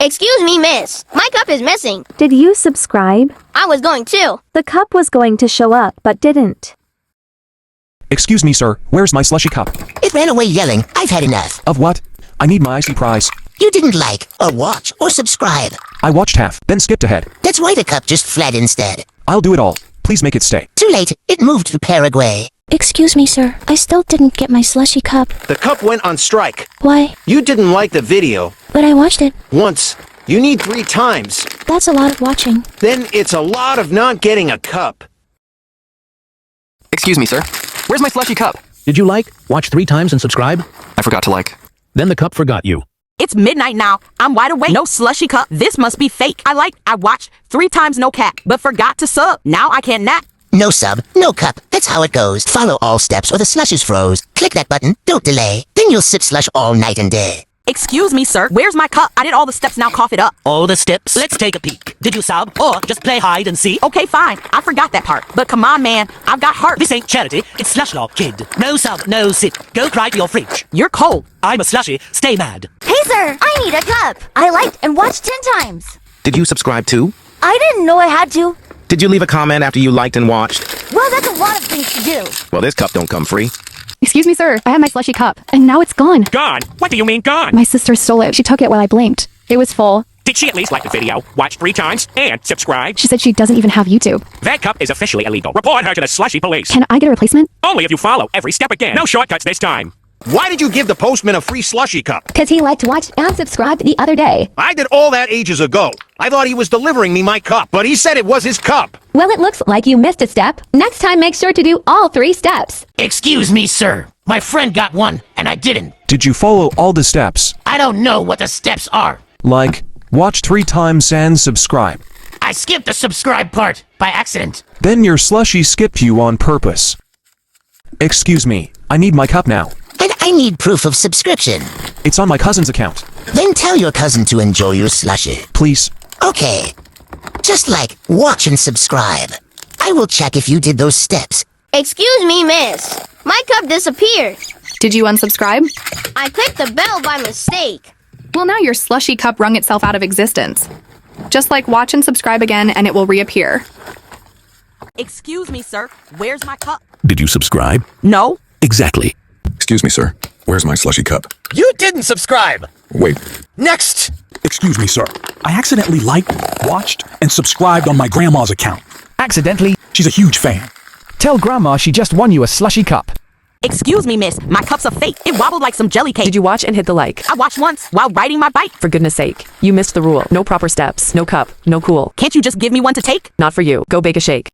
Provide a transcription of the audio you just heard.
Excuse me, miss. My cup is missing. Did you subscribe? I was going to. The cup was going to show up but didn't. Excuse me, sir. Where's my slushy cup? It ran away yelling, "I've had enough." Of what? I need my icy prize. You didn't like, or watch, or subscribe. I watched half, then skipped ahead. That's why the cup just fled instead. I'll do it all. Please make it stay. Too late, it moved to Paraguay. Excuse me, sir. I still didn't get my slushy cup. The cup went on strike. Why? You didn't like the video. But I watched it. Once. You need 3 times. That's a lot of watching. Then it's a lot of not getting a cup. Excuse me, sir. Where's my slushy cup? Did you watch 3 times and subscribe? I forgot to like. Then the cup forgot you. It's midnight now. I'm wide awake. No slushy cup. This must be fake. I watched 3 times no cap, but forgot to sub. Now I can't nap. No sub, no cup. That's how it goes. Follow all steps or the slush is froze. Click that button, don't delay. Then you'll sip slush all night and day. Excuse me, sir. Where's my cup? I did all the steps, now cough it up. All the steps? Let's take a peek. Did you sub or just play hide and seek? Okay, fine. I forgot that part. But come on, man. I've got heart. This ain't charity. It's slush law, kid. No sub, no sip. Go cry to your fridge. You're cold. I'm a slushy. Stay mad. Hey, sir. I need a cup. I liked and watched 10 times. Did you subscribe too? I didn't know I had to. Did you leave a comment after you liked and watched? Well, that's a lot of things to do. Well, this cup don't come free. Excuse me, sir. I have my slushy cup, and now it's gone. Gone? What do you mean gone? My sister stole it. She took it while I blinked. It was full. Did she at least like the video, watch 3 times, and subscribe? She said she doesn't even have YouTube. That cup is officially illegal. Report her to the slushy police. Can I get a replacement? Only if you follow every step again. No shortcuts this time. Why did you give the postman a free slushy cup? Because he liked to watch and subscribe the other day. I did all that ages ago. I thought he was delivering me my cup, but he said it was his cup. Well, it looks like you missed a step. Next time, make sure to do all 3 steps. Excuse me, sir. My friend got one, and I didn't. Did you follow all the steps? I don't know what the steps are. Like, watch 3 times and subscribe. I skipped the subscribe part by accident. Then your slushy skipped you on purpose. Excuse me, I need my cup now. And I need proof of subscription. It's on my cousin's account. Then tell your cousin to enjoy your slushy. Please. Okay. Just like watch and subscribe. I will check if you did those steps. Excuse me, miss. My cup disappeared. Did you unsubscribe? I clicked the bell by mistake. Well, now your slushy cup wrung itself out of existence. Just watch and subscribe again, and it will reappear. Excuse me, sir. Where's my cup? Did you subscribe? No. Exactly. Excuse me, sir. Where's my slushy cup? You didn't subscribe. Wait. Next. Excuse me, sir. I accidentally liked, watched, and subscribed on my grandma's account. Accidentally? She's a huge fan. Tell Grandma she just won you a slushy cup. Excuse me, miss. My cup's a fake. It wobbled like some jelly cake. Did you watch and hit the like? I watched once while riding my bike. For goodness sake. You missed the rule. No proper steps. No cup. No cool. Can't you just give me one to take? Not for you. Go bake a shake.